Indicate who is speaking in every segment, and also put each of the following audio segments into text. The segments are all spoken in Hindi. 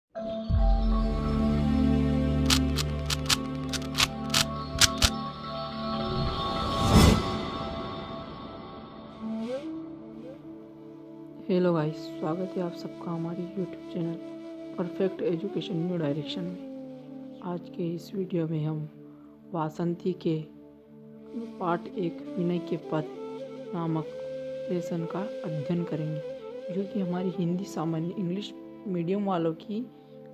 Speaker 1: हेलो गाइस, स्वागत है आप सबका हमारी YouTube channel perfect education new direction में। आज के इस वीडियो में हम वासंती के पार्ट 1 विनय के पद नामक लेसन का अध्ययन करेंगे, जो कि हमारी हिंदी सामान्य इंग्लिश मीडियम वालों की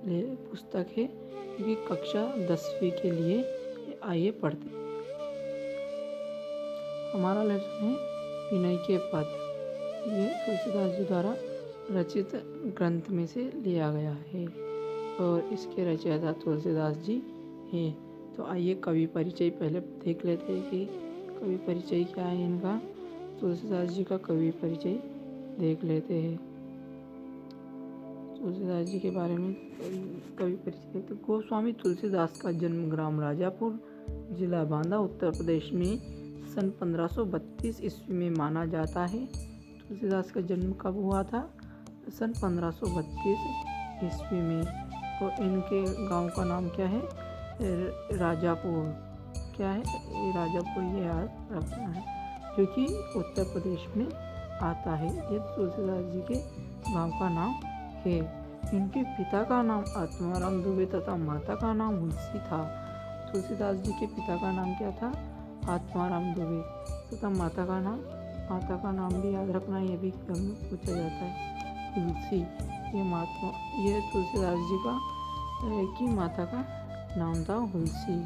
Speaker 1: पुस्तक है, जो कि कक्षा 10वीं के लिए आइए पढ़ते। हमारा लेसन है विनय के पद। ये तुलसीदास जी द्वारा रचित ग्रंथ में से लिया गया है और इसके रचयिता तुलसीदास जी हैं। तो आइए कवि परिचय पहले देख लेते हैं कि कवि परिचय क्या है इनका। तुलसीदास जी का कवि परिचय देख लेते हैं। तुलसीदास जी के बारे में कवि परिचय। तो गोस्वामी तुलसीदास का जन्म ग्राम राजापुर, जिला बांदा, उत्तर प्रदेश में सन 1532 ईस्वी में माना जाता है। तुलसीदास का जन्म कब हुआ था? सन 1532 ईस्वी में। तो इनके गांव का नाम क्या है? राजापुर। क्या है? राजापुर, ये याद रखना है, जो कि उत्तर प्रदेश में आता है। ये तुलसीदास जी के गांव का नाम है। इनके पिता का नाम आत्माराम दुबे तथा माता का नाम हुलसी था। तुलसीदास जी के पिता का नाम क्या था? आत्माराम दुबे तथा माता का नाम भी याद रखना, ये भी एग्जाम में पूछा जाता है, तुलसी। ये तुलसीदास जी की माता का नाम था हुलसी।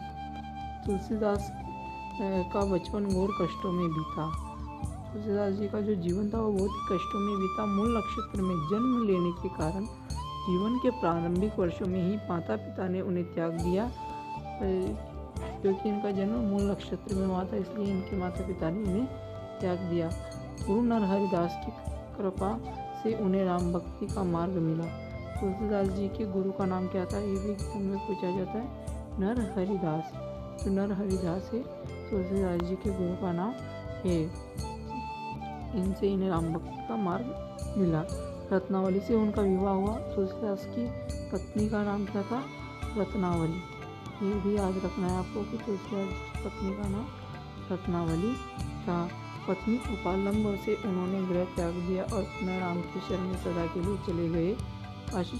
Speaker 1: तुलसीदास का बचपन घोर कष्टों में बीता। तुलसीदास जी का जो जीवन था वो बहुत ही कष्टों में बीता। मूल नक्षत्र में जन्म लेने के कारण जीवन के प्रारंभिक वर्षों में ही माता पिता ने उन्हें त्याग दिया, क्योंकि इनका जन्म मूल नक्षत्र में हुआ था, इसलिए इनके माता पिता ने इन्हें त्याग दिया। गुरु नरहरिदास की कृपा से उन्हें राम भक्ति का मार्ग मिला। तुलसीदास जी के गुरु का नाम क्या था? ये भी एग्जाम में पूछा जाता है, नरहरिदास। जो नरहरिदास है तुलसीदास जी के गुरु का नाम है। इनसे इन्हें राम भक्ति का मार्ग मिला। रत्नावली से उनका विवाह हुआ। तुलसीदास की पत्नी का नाम क्या था? रत्नावली। ये भी याद रखना है आपको कि तुलसीदास जी की पत्नी का नाम रत्नावली था। पत्नी उपालंब से उन्होंने गृह त्याग दिया और पुनः राम की शरण में सदा के लिए चले गए। काशी,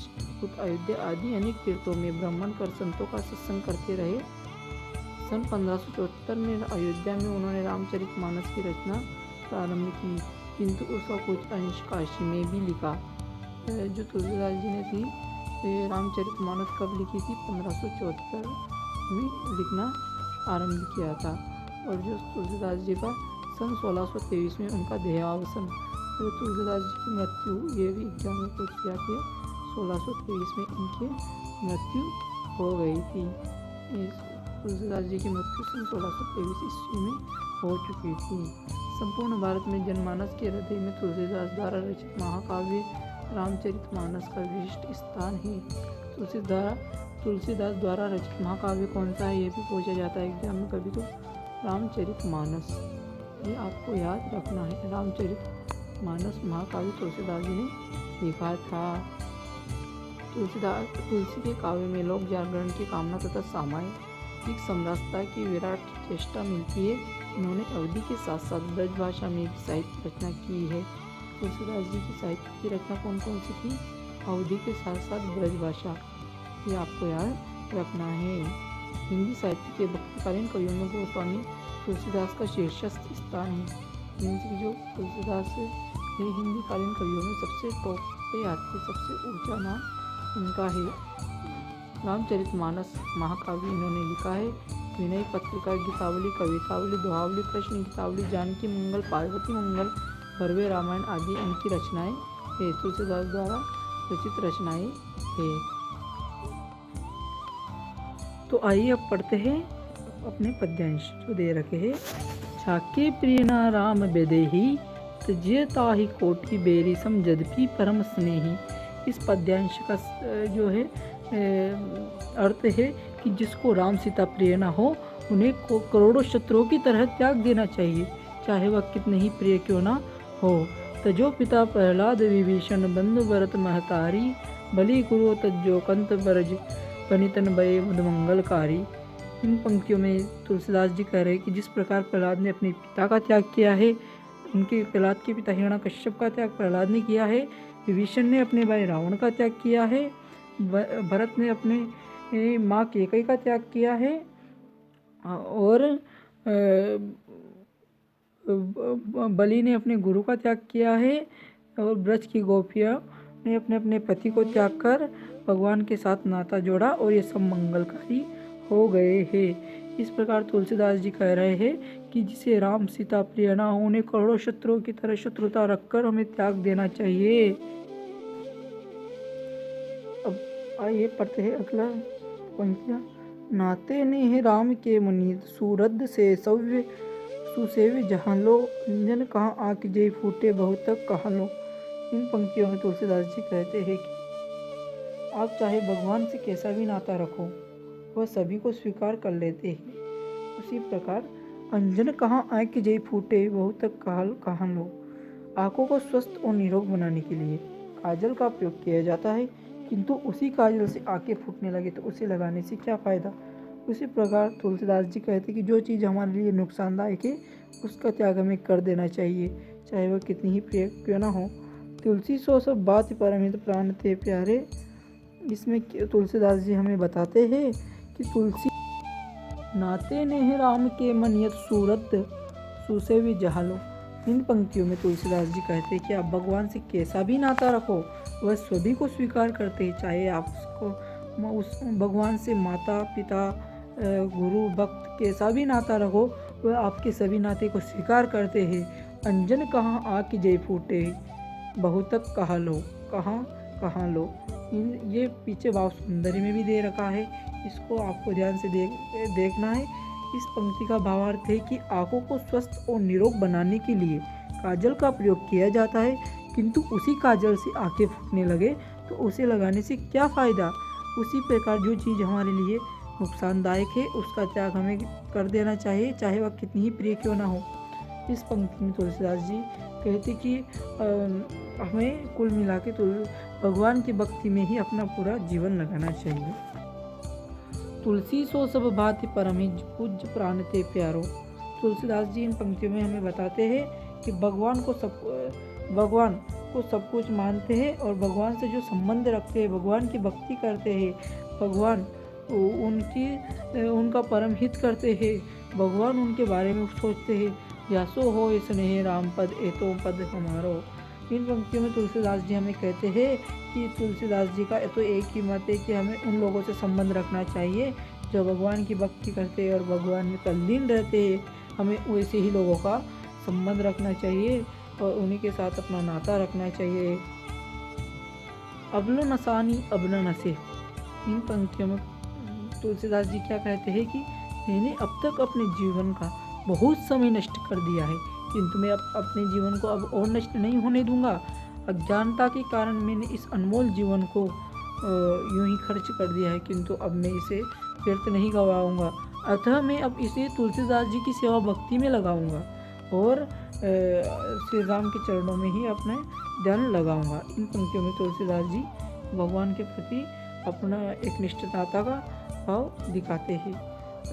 Speaker 1: अयोध्या आदि अनेक तीर्थों में भ्रमण कर संतों का सत्संग करते रहे। सन 1574 में अयोध्या में उन्होंने रामचरितमानस की रचना प्रारंभ की, किंतु उसका कुछ अंश काशी में भी लिखा। जो तुलसीदास जी ने थी रामचरितमानस कब लिखी थी? 1574 में लिखना आरंभ किया था। और जो तुलसीदास जी का सन 1623 में उनका देहावसान। तो तुलसीदास जी की मृत्यु, ये भी एग्जाम में पूछी जाती है, 1623 में इनकी मृत्यु हो गई थी। तुलसीदास जी की मृत्यु सन 1623 ईस्वी में हो चुकी थी। संपूर्ण भारत में जनमानस के हृदय में तुलसीदास द्वारा रचित महाकाव्य रामचरितमानस का विशिष्ट स्थान है। तुलसीदास द्वारा रचित महाकाव्य कौन सा है? ये भी पूछा जाता है एग्जाम में कभी। तो रामचरितमानस, ये आपको याद रखना है। रामचरितमानस महाकाव्य तुलसीदास जी ने लिखा था। तुलसी के काव्य में लोक जागरण की कामना तथा सामाजिक समरसता की विराट चेष्टा मिलती है। उन्होंने अवधि के साथ साथ ब्रज भाषा में भी साहित्य रचना की है। तुलसीदास जी की साहित्य की रचना कौन कौन सी थी? अवधि के साथ साथ ब्रज भाषा, ये आपको याद रखना है। हिंदी साहित्य के भक्तिकालीन कवियों में गोस्वामी तुलसीदास का शीर्षस्थ स्थान है। जो तुलसीदास है हिंदी कालीन कवियों में सबसे टॉप पे आते, सबसे ऊंचा नाम इनका है। रामचरितमानस महाकाव्य इन्होंने लिखा है। विनय पत्रिका, गीतावली, कवितावली, दोहावली, कृष्ण गीतावली, जानकी मंगल, पार्वती मंगल, भरवे रामायण आदि इनकी रचनाएं है। तुलसीदास द्वारा रचित रचनाएं है। तो आइए अब पढ़ते हैं अपने पद्यांश जो दे रखे हैं। छाके प्रिय न राम बेदेही, त्यज्यता ही कोटि बेरी सम जदपि परम स्नेही। इस पद्यांश का जो है अर्थ है कि जिसको राम सीता प्रिय न हो, उन्हें करोड़ों शत्रुओं की तरह त्याग देना चाहिए, चाहे वह कितने ही प्रिय क्यों ना हो। तजो पिता प्रहलाद विभीषण, बंधु भरत महतारी, बलि कुरु तज्जो कंत बरज बनितन भये मधुमंगलकारी। इन पंक्तियों में तुलसीदास जी कह रहे हैं कि जिस प्रकार प्रहलाद ने अपने पिता का त्याग किया है, उनके प्रहलाद के पिता हिरण्यकश्यप का त्याग प्रहलाद ने किया है, विभीषण ने अपने भाई रावण का त्याग किया है, भरत ने अपने माँ कैकेयी का त्याग किया है, और बलि ने अपने गुरु का त्याग किया है, और ब्रज की गोपियाँ ने अपने अपने पति को त्याग कर भगवान के साथ नाता जोड़ा और ये सब मंगलकारी हो गए हैं। इस प्रकार तुलसीदास जी कह रहे हैं कि जिसे राम सीता प्रिय ना हो, उन्हें करोड़ों शत्रुओं की तरह शत्रुता रखकर हमें त्याग देना चाहिए। अब आइए पढ़ते हैं अगला पंक्तियाँ। नाते नेह राम के मुनीत सूरद से सव्य सुसेव्य जहाँ लो, अंजन कहाँ आँख जय फूटे बहुत तक कहाँ लो। इन पंक्तियों में तुलसीदास जी कहते हैं कि आप चाहे भगवान से कैसा भी नाता रखो, वह सभी को स्वीकार कर लेते हैं। उसी प्रकार अंजन कहाँ आँख जय फूटे बहुत तक कहाँ लो। आँखों को स्वस्थ और निरोग बनाने के लिए काजल का प्रयोग किया जाता है, किंतु उसी काजल से आँखें फूटने लगे तो उसे लगाने से क्या फ़ायदा। उसी प्रकार तुलसीदास जी कहते हैं कि जो चीज़ हमारे लिए नुकसानदायक है उसका त्याग हमें कर देना चाहिए, चाहे वह कितनी ही प्रिय क्यों ना हो। तुलसी सो सब बात परमित प्राण ते प्यारे। इसमें तुलसीदास जी हमें बताते हैं कि तुलसी नाते नेह राम के मनियत सूरत सुसेव्य जहालो। इन पंक्तियों में तुलसीदास जी कहते हैं कि आप भगवान से कैसा भी नाता रखो, वह सभी को स्वीकार करते हैं, चाहे आप उसको उस भगवान से माता पिता गुरु भक्त कैसा भी नाता रखो, वह आपके सभी नाते को स्वीकार करते हैं। अंजन कहाँ आँख जय फूटे बहुत तक कहाँ लो, कहाँ लो। ये पीछे भाव सुंदरी में भी दे रखा है, इसको आपको ध्यान से देखना है। इस पंक्ति का भावार्थ है कि आँखों को स्वस्थ और निरोग बनाने के लिए काजल का प्रयोग किया जाता है, किंतु उसी काजल से आँखें फूटने लगे तो उसे लगाने से क्या फ़ायदा। उसी प्रकार जो चीज़ हमारे लिए नुकसानदायक है उसका त्याग हमें कर देना चाहिए, चाहे वह कितनी ही प्रिय क्यों ना हो। इस पंक्ति में तुलसीदास जी कहते कि हमें कुल मिला के भगवान की भक्ति में ही अपना पूरा जीवन लगाना चाहिए। तुलसी सो सब भांति परमिज पूज्य प्राण ते प्यारो। तुलसीदास जी इन पंक्तियों में हमें बताते हैं कि भगवान को सब कुछ मानते हैं और भगवान से जो संबंध रखते हैं, भगवान की भक्ति करते हैं, भगवान उनका परम हित करते हैं, भगवान उनके बारे में सोचते हैं। यासो हो स्नेह राम पद एतो पद हमारो। इन पंक्तियों में तुलसीदास जी हमें कहते हैं कि तुलसीदास जी का तो एक ही मत है कि हमें उन लोगों से संबंध रखना चाहिए जो भगवान की भक्ति करते हैं और भगवान में तल्लीन रहते हैं। हमें वैसे ही लोगों का संबंध रखना चाहिए और उन्हीं के साथ अपना नाता रखना चाहिए। अबलो नसानी अबला नसे। इन पंक्तियों में तुलसीदास जी क्या कहते हैं कि मैंने अब तक अपने जीवन का बहुत समय नष्ट कर दिया है, किंतु मैं अब अपने जीवन को अब और नष्ट नहीं होने दूंगा। अज्ञानता के कारण मैंने इस अनमोल जीवन को यूं ही खर्च कर दिया है, किंतु अब मैं इसे व्यर्थ नहीं गवाऊंगा। अतः मैं अब इसे तुलसीदास जी की सेवा भक्ति में लगाऊंगा और श्री राम के चरणों में ही अपना ध्यान लगाऊंगा। इन पंक्तियों में तुलसीदास जी भगवान के प्रति अपना एक निष्ठता का भाव दिखाते हैं।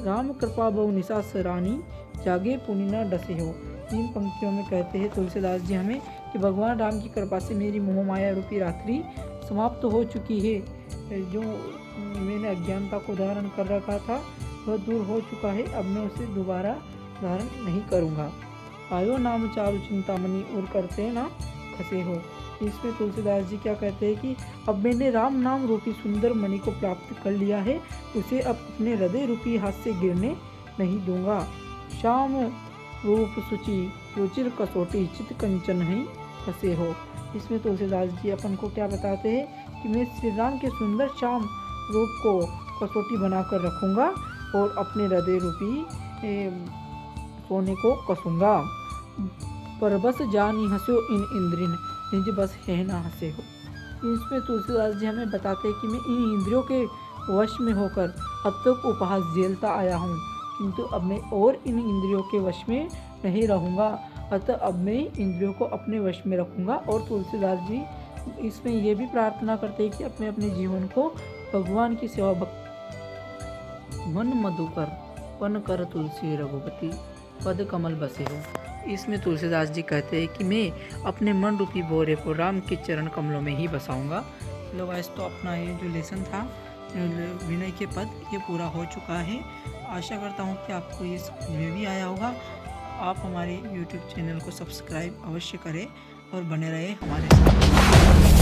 Speaker 1: राम कृपा बहु निशास रानी जागे पुनिना डसे हो। इन पंक्तियों में कहते हैं तुलसीदास जी हमें कि भगवान राम की कृपा से मेरी मोह माया रूपी रात्रि समाप्त हो चुकी है। जो मैंने अज्ञानता को धारण कर रखा था वह दूर हो चुका है, अब मैं उसे दोबारा धारण नहीं करूँगा। आयो नाम चारु चिंतामणि और करते ना खसे हो। इसमें तुलसीदास जी क्या कहते हैं कि अब मैंने राम नाम रूपी सुंदर मणि को प्राप्त कर लिया है, उसे अब अपने हृदय रूपी हाथ से गिरने नहीं दूंगा। श्याम रूप सुचि रुचिर कसोटी चित कंचन है फंसे हो। इसमें तुलसीदास जी अपन को क्या बताते हैं कि मैं श्री राम के सुंदर श्याम रूप को कसोटी बनाकर रखूँगा और अपने हृदय रूपी सोने को कसूँगा। पर बस जानी हंसो इन इंद्रिन निज बस है ना हंसे हो। इसमें तुलसीदास जी हमें बताते हैं कि मैं इन इंद्रियों के वश में होकर अब तक उपहास झेलता आया हूँ, किंतु अब मैं और इन इंद्रियों के वश में नहीं रहूँगा। अतः अब मैं इंद्रियों को अपने वश में रखूँगा। और तुलसीदास जी इसमें ये भी प्रार्थना करते हैं कि अपने अपने जीवन को भगवान की सेवा मन मधुकर पन कर तुलसी रघुपति पद कमल बसे हो। इसमें तुलसीदास जी कहते हैं कि मैं अपने मन रूपी बोरे को राम के चरण कमलों में ही बसाऊंगा। चलो गाइस, तो अपना ये जो लेसन था विनय के पद, ये पूरा हो चुका है। आशा करता हूँ कि आपको ये समझ में भी आया होगा। आप हमारे YouTube चैनल को सब्सक्राइब अवश्य करें और बने रहे हमारे साथ।